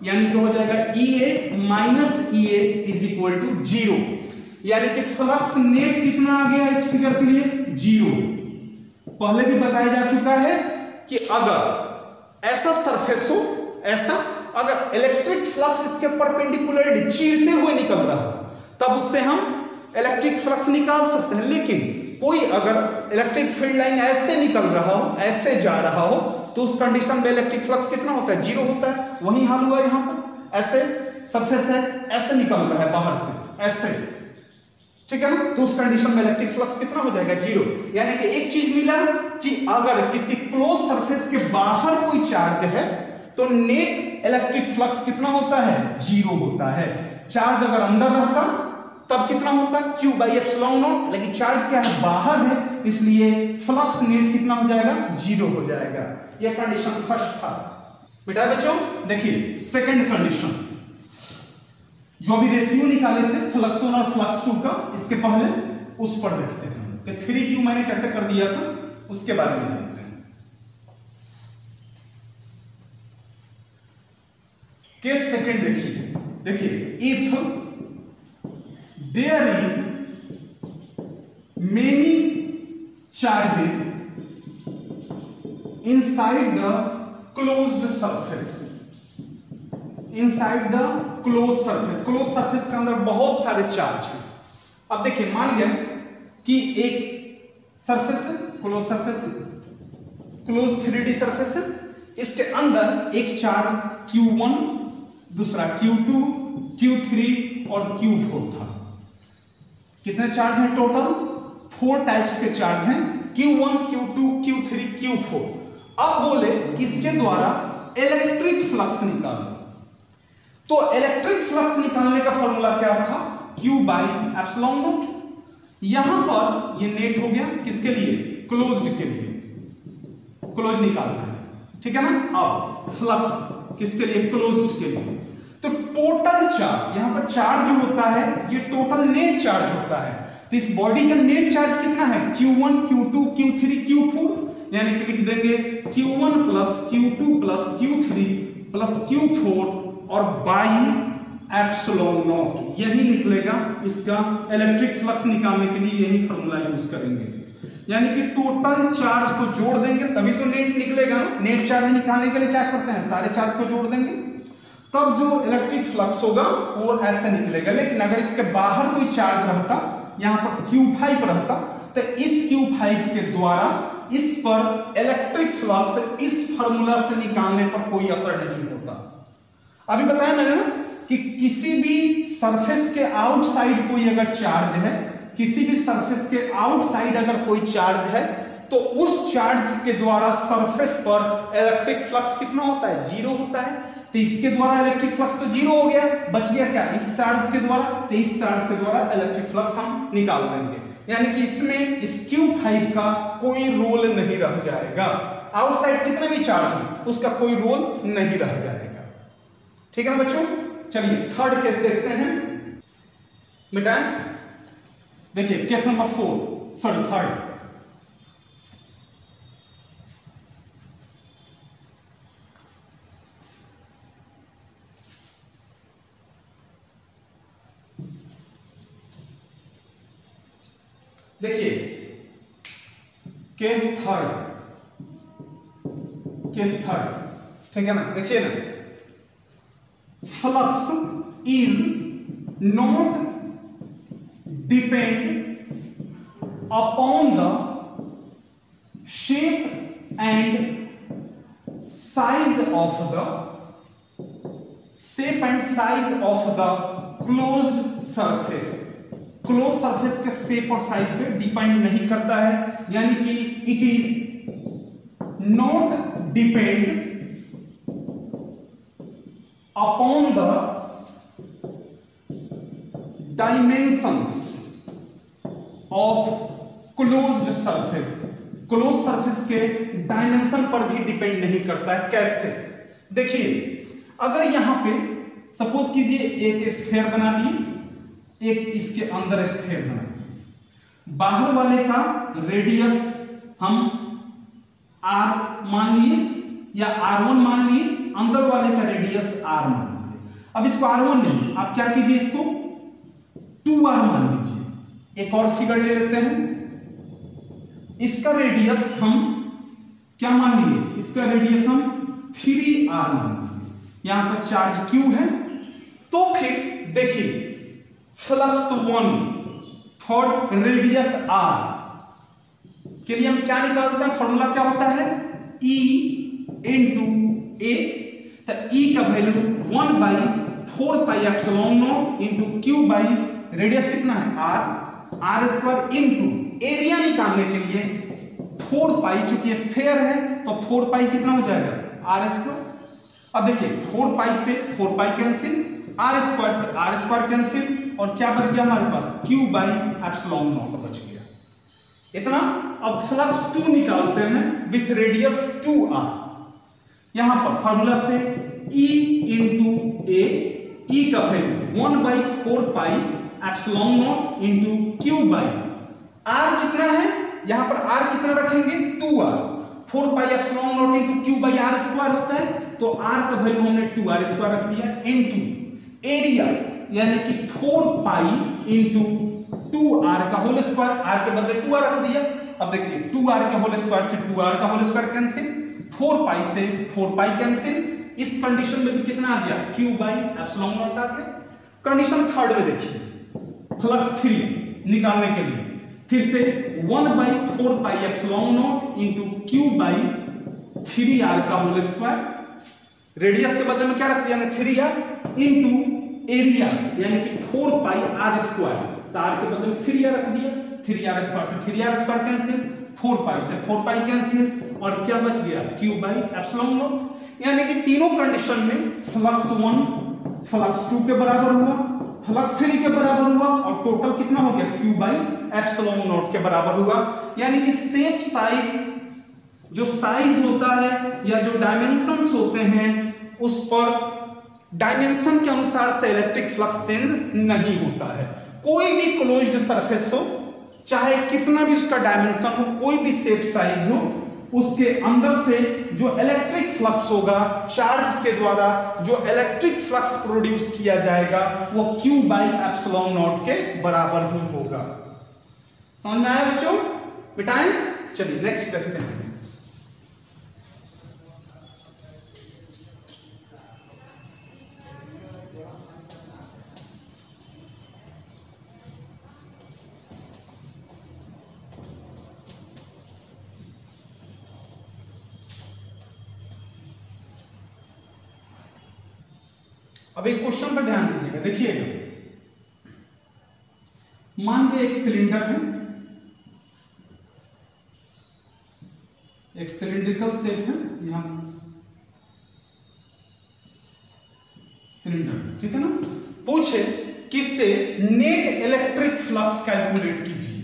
यानी कि हो जाएगा EA -EA is equal to 0, यानी कि फ्लक्स नेट कितना आ गया इस फिगर के लिए, 0। पहले भी बताया जा चुका है कि अगर ऐसा सरफेस हो, ऐसा अगर इलेक्ट्रिक फ्लक्स इसके परपेंडिकुलरली चीरते हुए निकल रहा हो, तब उससे हम इलेक्ट्रिक फ्लक्स निकाल सकते हैं। लेकिन कोई अगर इलेक्ट्रिक फील्ड लाइन ऐसे निकल रहा हो, ऐसे जा रहा हो, तो उस कंडीशन में इलेक्ट्रिक फ्लक्स कितना होता है, 0 होता है। वही हाल हुआ यहां पर, ऐसे सरफेस है, ऐसे निकल रहा है बाहर से, ऐसे, ठीक है ना, तो उस कंडीशन में इलेक्ट्रिक फ्लक्स कितना हो जाएगा, 0। यानी कि एक चीज मिला कि अगर किसी क्लोज सरफेस के बाहर कोई चार्ज है, तो नेट इलेक्ट्रिक फ्लक्स कितना होता है, 0 होता है। चार्ज अगर अंदर रहता तब कितना होता, Q/ε0, लेकिन चार्ज क्या है, बाहर है, इसलिए फ्लक्स नेट कितना हो जाएगा, 0 हो जाएगा। यह कंडीशन फर्स्ट था। बेटा बच्चों देखिए सेकंड कंडीशन, जो अभी रेशियो निकाले थे फ्लक्स 1 और फ्लक्स 2 का, इसके पहले उस पर देखते हैं कि 3Q मैंने कैसे कर दिया था, उसके बारे में जानते हैं। केस सेकंड देखिए if there is many charges inside the closed surface, inside the closed surface के अंदर बहुत सारे चार्ज हैं। अब देखिए मान गया कि एक सरफेस है, क्लोज 3D सरफेस है, इसके अंदर एक चार्ज Q1, दूसरा Q2, Q3 और Q4 था। कितने चार्ज हैं टोटल, 4 टाइप्स के चार्ज हैं, Q1, Q2, Q3, Q4। अब बोले इसके द्वारा इलेक्ट्रिक फ्लक्स निकालो, तो इलेक्ट्रिक फ्लक्स निकालने का फॉर्मूला क्या था, Q/ε0। यहां पर ये नेट हो गया, किसके लिए, क्लोज्ड के लिए, क्लोज निकालना है, ठीक है ना। अब फ्लक्स किसके लिए, क्लोज्ड के लिए। तो टोटल चार्ज, यहां पर चार्ज जो होता है ये टोटल नेट चार्ज होता है। तो इस बॉडी का नेट चार्ज कितना है, Q1, Q2, Q3, Q4, यानी कि लिख देंगे Q1 + Q2 + Q3 + Q4 और बाई एप्सिलॉन नॉट यही निकलेगा। इसका इलेक्ट्रिक फ्लक्स निकालने के लिए यही फॉर्मूला यूज करेंगे, यानी कि टोटल चार्ज को जोड़ देंगे तभी तो नेट निकलेगा ना। नेट चार्ज निकालने के लिए क्या करते हैं, सारे चार्ज को जोड़ देंगे, तब जो इलेक्ट्रिक फ्लक्स होगा वो ऐसे निकलेगा। लेकिन अगर इसके बाहर कोई चार्ज रहता, यहां पर Q5 रहता, तो इस Q5 के द्वारा इस पर इलेक्ट्रिक फ्लक्स इस फार्मूला से निकालने पर कोई असर नहीं होता। अभी बताया मैंने ना कि किसी भी सरफेस के आउटसाइड कोई अगर चार्ज है, किसी भी सरफेस के आउटसाइड अगर कोई चार्ज है, तो उस चार्ज के द्वारा सरफेस पर इलेक्ट्रिक फ्लक्स कितना होता है, 0 होता है। तो इसके द्वारा इलेक्ट्रिक फ्लक्स तो 0 हो गया, बच गया क्या, इस चार्ज के द्वारा। तो इस चार्ज के द्वारा इलेक्ट्रिक फ्लक्स हम निकाल लेंगे, यानी कि इसमें इस Q5 का कोई रोल नहीं रह जाएगा। आउटसाइड कितने भी चार्ज हो उसका कोई रोल नहीं रह जाएगा। ठीक है ना बच्चों, चलिए थर्ड केस देखते हैं बेटा। देखिए केस नंबर 4, सॉरी थर्ड। देखिए केस थर्ड, ठीक है ना। देखिए ना, flux is not depend upon the shape and size of the closed surface. Close surface के शेप और साइज पे डिपेंड नहीं करता है, यानी कि it is not depend upon the dimensions of closed surface. Close surface के डायमेंशन पर भी डिपेंड नहीं करता है। कैसे, देखिए अगर यहां पे सपोज कीजिए एक स्फीयर बना दिए, एक इसके अंदर स्फीयर बना दिए, बाहर वाले का रेडियस हम r मान लिए या r1 मान लिए, अंदर वाले का रेडियस r मान लिए। अब इसको r1 नहीं, आप क्या कीजिए, इसको 2r मान लीजिए। एक और फिगर ले लेते हैं, इसका रेडियस हम क्या मान लिए, इसका रेडियस हम 3r मान लिए। यहां पर चार्ज q है, तो फिर देखिए फ्लक्स 1 फॉर रेडियस r के लिए हम क्या निकालते हैं, फॉर्मूला क्या होता है, E इंटू A। तो E का value 1/4πε0 into Q by radius कितना है r स्क्वायर इंटू एरिया निकालने के लिए 4π, चूंकि स्फीयर है तो 4π कितना हो जाएगा, r स्क्वायर। अब देखिए 4π से 4π कैंसिल, r स्क्वायर से r स्क्वायर कैंसिल, और क्या बच गया हमारे पास, Q/ε0 बच गया इतना। अब फ्लक्स 2 निकालते हैं विथ रेडियस 2r। यहां पर फॉर्मूला से E इंटू A, E का वैल्यू 1/4πε0 इंटू Q/r कितना है, यहां पर r कितना रखेंगे, 2r। 4πε0 इंटू Q/r स्क्वायर होता है, तो r का वैल्यू हमने 2r स्क्वायर रख दिया, इंटू एरिया यानी कि 4π इंटू 2r का होल स्क्वायर, r के बदले 2r रख दिया। अब देखिए 2r का होल स्क्वायर से 2r का होल स्क्वायर कैंसिल, 4π से 4π कैंसिल। इस कंडीशन में भी कितना आ गया, Q/ε0 आ गया। कंडीशन थर्ड में देखिए, फ्लक्स 3 निकालने के लिए फिर से 1/4πε0 इंटू Q/3r का होल स्क्वायर, रेडियस के बदले में क्या रख दिया, 3r इंटू एरिया यानी कि 4πr स्क्वायर, तो r के बदले में 3r रख दिया, 3r स्क्वायर से 3r स्क्वायर कैंसिल, 4π से 4π कैंसिल, और क्या बच गया, Q/ε0। यानी कि तीनों कंडीशन में फ्लक्स 1 फ्लक्स 2 के बराबर हुआ, फ्लक्स 3 के बराबर हुआ, और टोटल कितना हो गया, Q/ε0 के बराबर हुआ। यानी कि शेप साइज, जो साइज होता है या जो डायमेंशंस होते हैं, उस पर डायमेंशन के अनुसार से इलेक्ट्रिक फ्लक्स चेंज नहीं होता है। कोई भी क्लोज्ड सरफेस हो, चाहे कितना भी उसका डायमेंशन हो, कोई भी शेप साइज हो, उसके अंदर से जो इलेक्ट्रिक फ्लक्स होगा, चार्ज के द्वारा जो इलेक्ट्रिक फ्लक्स प्रोड्यूस किया जाएगा वो Q बाई एप्सिलॉन नॉट के बराबर ही होगा। समझ में आया बच्चों? मिटाएं? चलिए नेक्स्ट देखते हैं। अब एक क्वेश्चन पर ध्यान दीजिएगा, देखिएगा। मान के एक सिलेंडर है, एक सिलिंड्रिकल शेप है, यहां सिलेंडर, ठीक है ना। पूछे किससे नेट इलेक्ट्रिक फ्लक्स कैलकुलेट कीजिए,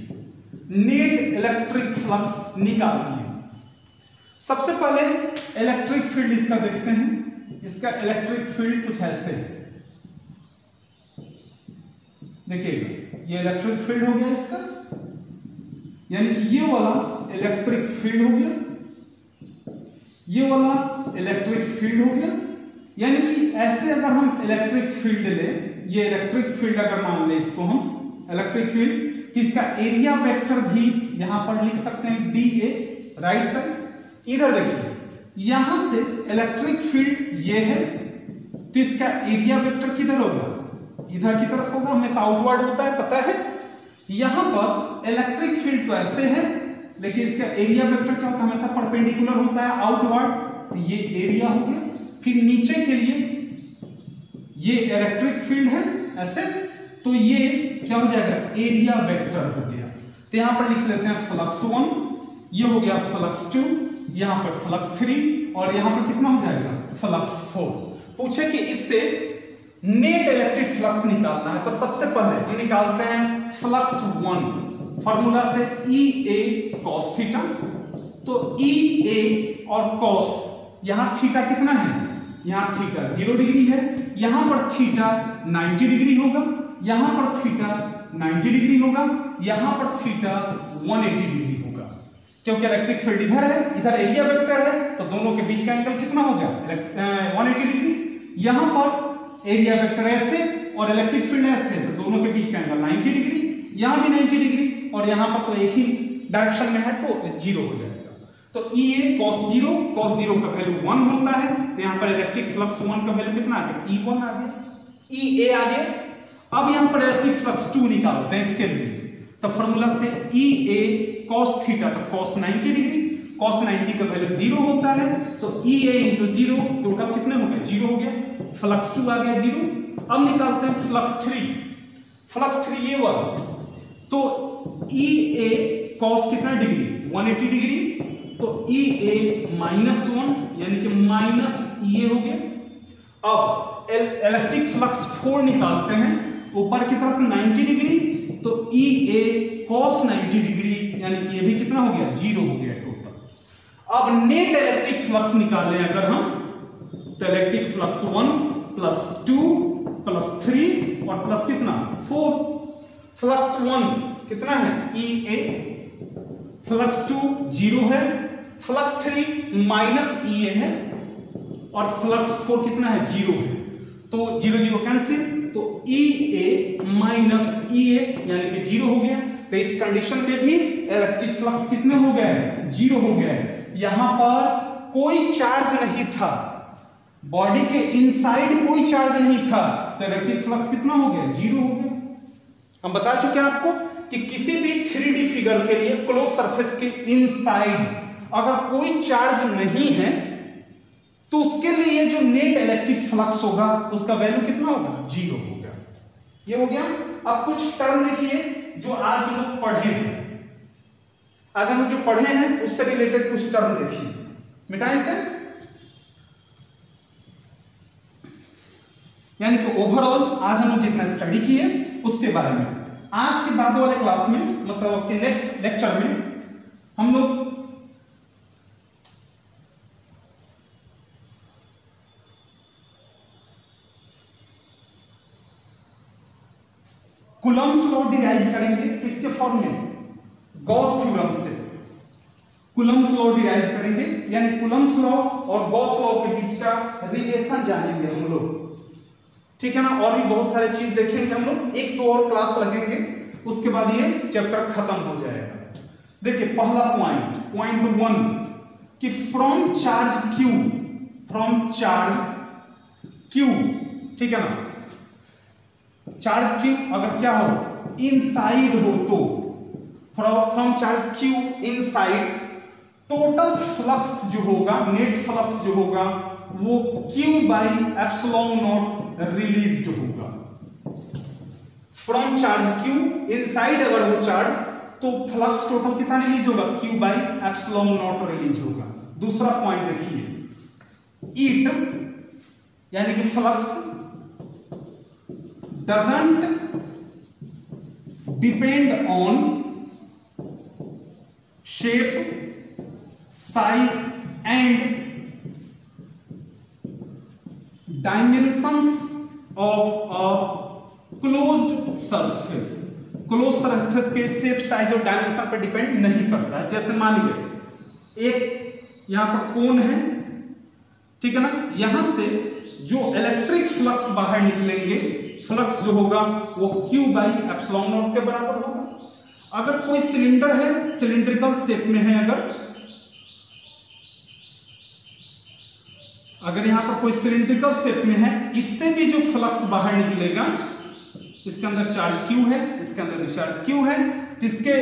नेट इलेक्ट्रिक फ्लक्स निकालिए। सबसे पहले इलेक्ट्रिक फील्ड इसका देखते हैं। इसका इलेक्ट्रिक फील्ड कुछ ऐसे है, देखिएगा ये इलेक्ट्रिक फील्ड हो गया इसका, यानी कि ये वाला इलेक्ट्रिक फील्ड हो गया, ये वाला इलेक्ट्रिक फील्ड हो गया। यानी कि ऐसे अगर हम इलेक्ट्रिक फील्ड ले, ये इलेक्ट्रिक फील्ड अगर मान ले इसको हम इलेक्ट्रिक फील्ड, तो इसका एरिया वेक्टर भी यहां पर लिख सकते हैं DA, राइट साइड। इधर देखिए, यहां से इलेक्ट्रिक फील्ड ये है, तो इसका एरिया वेक्टर किधर होगा, इधर की तरफ होगा, हमेशा आउटवर्ड होता है, पता है। यहां पर इलेक्ट्रिक फील्ड तो ऐसे है, लेकिन इसका एरिया वेक्टर क्या होता है, हमेशा परपेंडिकुलर होता है, आउटवर्ड। तो ये एरिया हो गया। फिर नीचे के लिए ये इलेक्ट्रिक फील्ड है ऐसे, तो ये क्या हो जाएगा, एरिया वेक्टर हो गया। तो यहां पर लिख लेते हैं फ्लक्स 1, ये हो गया फ्लक्स 2, यहां पर फ्लक्स 3, और यहां पर कितना हो जाएगा, फ्लक्स 4। पूछे कि इससे नेट इलेक्ट्रिक फ्लक्स निकालना है, तो सबसे पहले हम निकालते हैं फ्लक्स 1 फॉर्मूला से, EA cos थीटा। तो EA और cos, यहां थीटा कितना है, यहां थीटा 0 डिग्री है, यहां पर थीटा 90 डिग्री होगा, यहां पर थीटा 90 डिग्री होगा, यहां पर थीटा 180 डिग्री होगा। क्योंकि इलेक्ट्रिक फील्ड इधर है, इधर एरिया वेक्टर है, तो दोनों के बीच का एंगल कितना हो गया, 180 डिग्री। यहां पर एरिया वेक्टर ऐसे और इलेक्ट्रिक फील्ड ऐसे, तो दोनों के बीच का एंगल 90 डिग्री, यहां भी 90 डिग्री, और यहां पर तो एक ही डायरेक्शन में है, तो 0 हो जाएगा। तो EA cos 0 का वैल्यू 1 होता है, तो यहां पर इलेक्ट्रिक फ्लक्स 1 का वैल्यू कितना आ गया, E1 आ गया, EA आ गया। अब यहां पर इलेक्ट्रिक फ्लक्स 2 निकालते हैं इसके लिए, तो फॉर्मूला से EA cos थीटा, तो cos 90 डिग्री, cos 90 का वैल्यू 0 होता है, तो EA into 0 टोटल कितने हो गए, 0 हो गया। फ्लक्स 2 आ गया 0। अब निकालते हैं फ्लक्स 3, फ्लक्स 3 ये वाला, तो EA cos कितना डिग्री, 180 डिग्री, तो EA -1 यानी कि माइनस EA हो गया। अब इलेक्ट्रिक फ्लक्स 4 निकालते हैं, ऊपर की तरफ 90 डिग्री, तो EA cos 90 डिग्री यानी कि ये भी कितना हो गया, 0 हो गया टोटल। अब नेट इलेक्ट्रिक फ्लक्स निकालें अगर हम, तो इलेक्ट्रिक फ्लक्स 1 प्लस 2 प्लस 3 और प्लस कितना 4। फ्लक्स 1 कितना है, EA, फ्लक्स 2 0 है, फ्लक्स 3 माइनस EA है, और फ्लक्स 4 कितना है, 0 है। तो 0 0 कैंसिल, तो EA माइनस EA यानी कि 0 हो गया। तो इस कंडीशन में भी इलेक्ट्रिक फ्लक्स कितने हो गए, 0 हो गए। यहां पर कोई चार्ज नहीं था, बॉडी के इनसाइड कोई चार्ज नहीं था, तो इलेक्ट्रिक फ्लक्स कितना हो गया, 0 हो गया। हम बता चुके हैं आपको कि किसी भी 3D फिगर के लिए क्लोज सरफेस के इनसाइड अगर कोई चार्ज नहीं है, तो उसके लिए जो नेट इलेक्ट्रिक फ्लक्स होगा उसका वैल्यू कितना होगा, 0 होगा। ये हो गया। अब कुछ टर्म देखिए जो आज हम लोग पढ़े हैं, आज हम लोग जो पढ़े हैं उससे रिलेटेड कुछ टर्म देखिए, मिटाएं से, यानी कि ओवरऑल आज हम लोग जितना स्टडी किए उसके बारे में आज के बाद वाले क्लास में, मतलब कि नेक्स्ट लेक्चर में हम लोग कूलम्ब्स लॉ डिराइव करेंगे। किसके फॉर्म में, गॉस थ्योरम से। कूलम्ब्स लॉ डिराइव करेंगे, यानी कूलम्ब्स लॉ और गॉस लॉ के बीच का रिलेशन जानेंगे हम लोग, ठीक है ना। और भी बहुत सारे चीज देखेंगे हम लोग, एक तो और क्लास लगेंगे, उसके बाद ये चैप्टर खत्म हो जाएगा। देखिए पहला पॉइंट 1 कि फ्रॉम चार्ज क्यू, ठीक है ना, चार्ज क्यू अगर क्या हो इनसाइड हो तो from charge Q inside total flux जो होगा, नेट फ्लक्स जो होगा वो Q by epsilon not released होगा। फ्रॉम चार्ज Q इनसाइड अगर हो चार्ज तो फ्लक्स टोटल कितना रिलीज होगा, Q by epsilon not release होगा। दूसरा पॉइंट देखिए, इट यानी कि flux doesn't depend on shape, size and dimensions of a closed surface. Close surface के शेप, साइज और डायमेंशन पर डिपेंड नहीं करता है। जैसे मान लीजिए एक यहां पर कोन है, ठीक है ना, यहां से जो इलेक्ट्रिक फ्लक्स बाहर निकलेंगे, फ्लक्स जो होगा वो Q बाई एप्सिलॉन नॉट के बराबर होगा। अगर कोई सिलेंडर है, सिलिंड्रिकल शेप में है, अगर यहां पर कोई सिलिंड्रिकल शेप में है, इससे भी जो फ्लक्स बाहर निकलेगा, इसके अंदर चार्ज Q है, इसके अंदर भी चार्ज Q है, तो इसके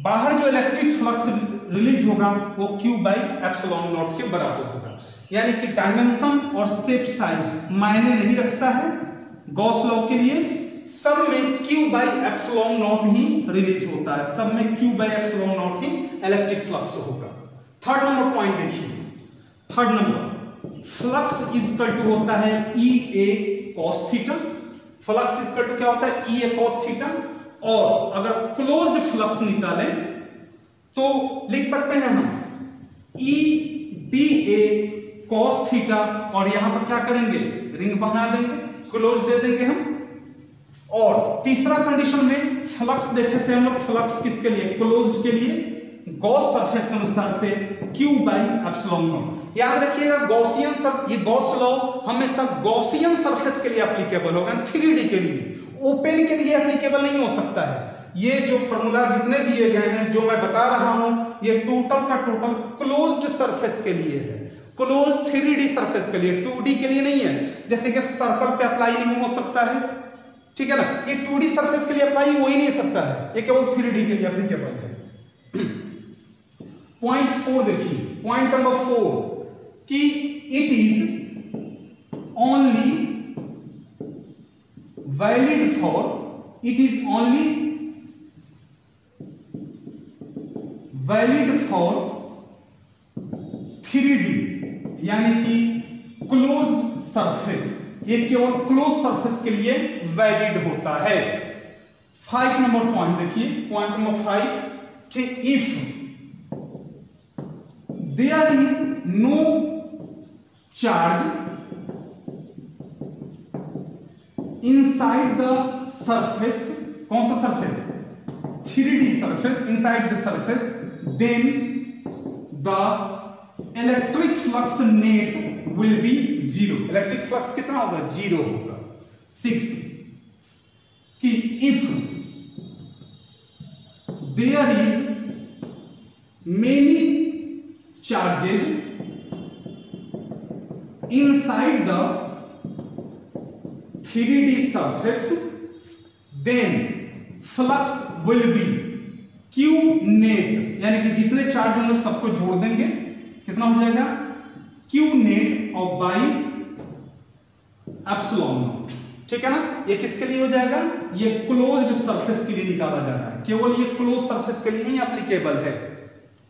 बाहर जो इलेक्ट्रिक फ्लक्स रिलीज होगा वो Q बाई एप्सिलॉन नॉट के बराबर होगा। यानी कि डायमेंशन और शेप साइज मायने नहीं रखता है गॉस लॉ के लिए, सब में Q बाई एप्सिलॉन नॉट ही रिलीज होता है, सब में Q बाई एप्सिलॉन नॉट ही इलेक्ट्रिक फ्लक्स होगा। थर्ड नंबर पॉइंट देखिए, third number flux equal to होता है EA cos थीटा। फ्लक्स इक्वल टू क्या होता है, EA cos थीटा। और अगर क्लोज्ड फ्लक्स निकाले तो लिख सकते हैं हम EDA cos थीटा, और यहां पर क्या करेंगे, रिंग बना देंगे, क्लोज दे देंगे हम। और तीसरा कंडीशन में फ्लक्स देखे थे हम लोग, फ्लक्स किसके लिए, क्लोज्ड के लिए, गॉस सरफेस के अनुसार से Q बाई एप्सिलॉन नॉट। याद रखिएगा गॉसियन ये गॉस लॉ हमेशा गॉसियन सरफेस के लिए एप्लीकेबल होगा, 3D के लिए, ओपन के लिए एप्लीकेबल नहीं हो सकता है। ये जो फॉर्मूला जितने दिए गए हैं, जो मैं बता रहा हूं, ये टोटल का टोटल क्लोज्ड सरफेस के लिए है, क्लोज 3D सरफेस के लिए, 2D के लिए नहीं है। जैसे कि सर्कल पे अप्लाई नहीं हो सकता है, ठीक है ना, ये 2D सरफेस के लिए अप्लाई हो ही नहीं सकता है, ये केवल 3D के लिए एप्लीकेबल है। पॉइंट 4 देखिए, पॉइंट नंबर 4 कि it is only valid for, it is only valid for 3D, यानी कि क्लोज सरफेस, ये केवल क्लोज सरफेस के लिए वैलिड होता है। 5 नंबर पॉइंट देखिए, पॉइंट नंबर 5 कि if there is no charge inside the surface, कौन सा surface, 3D surface, inside the surface, then the electric flux net will be 0। electric flux कितना होगा, 0 होगा। 6 कि if there is many charges inside the 3D surface, then flux will be Q net, यानी कि जितने charge होंगे सबको जोड़ देंगे, कितना हो जाएगा, Q net और बाई एप्सिलॉन नॉट, ठीक है ना। ये किसके लिए हो जाएगा, ये क्लोज्ड सरफेस के लिए निकाला जा रहा है, केवल ये क्लोज सरफेस के लिए ही एप्लीकेबल है,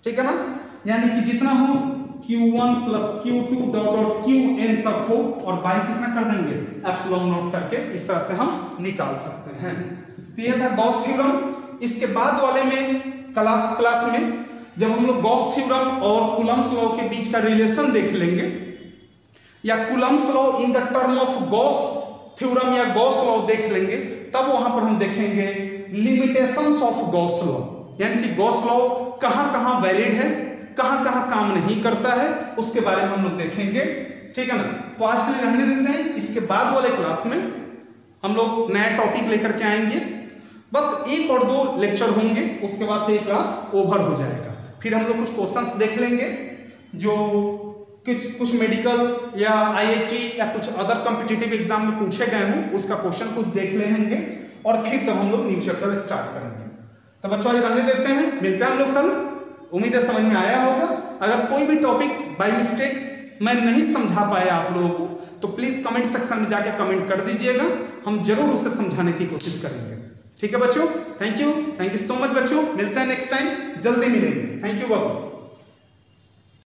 ठीक है ना। यानी कि जितना हो Q1 plus Q2 dot dot Qn तक हो, और बाई कितना कर देंगे, एप्सिलॉन नॉट करके, इस तरह से हम निकाल सकते हैं। तो ये था गॉस थ्योरम। इसके बाद वाले में क्लास में जब हम लोग गॉस थ्योरम और कूलम्ब्स लॉ के बीच का रिलेशन देख लेंगे, या Coulomb's law in the term of Gauss theorem या गॉस लॉ देख लेंगे, तब वहां पर हम देखेंगे लिमिटेशंस ऑफ गॉस लॉ, यानी कि गॉस लॉ कहां-कहां वैलिड है कहाँ कहाँ काम नहीं करता है उसके बारे में हम लोग देखेंगे, ठीक है ना। तो आज के लिए रहने देते हैं, इसके बाद वाले क्लास में हम लोग नया टॉपिक लेकर के आएंगे। बस 1 और 2 लेक्चर होंगे, उसके बाद से ये क्लास ओवर हो जाएगा। फिर हम लोग कुछ क्वेश्चंस देख लेंगे जो कुछ मेडिकल या IIT या कुछ अदर कॉम्पिटिटिव एग्जाम में पूछे गए हों, उसका क्वेश्चन कुछ देख लेंगे और फिर तब हम लोग न्यू चैप्टर स्टार्ट करेंगे। तो बच्चों आज रहने देते हैं, मिलते हैं हम लोग कल। उम्मीद है समझ में आया होगा। अगर कोई भी टॉपिक बाय मिस्टेक मैं नहीं समझा पाया आप लोगों को तो प्लीज कमेंट सेक्शन में जाके कमेंट कर दीजिएगा, हम जरूर उसे समझाने की कोशिश करेंगे, ठीक है बच्चों। थैंक यू सो मच बच्चों, मिलते हैं नेक्स्ट टाइम, जल्दी मिलेंगे। Thank you Babu.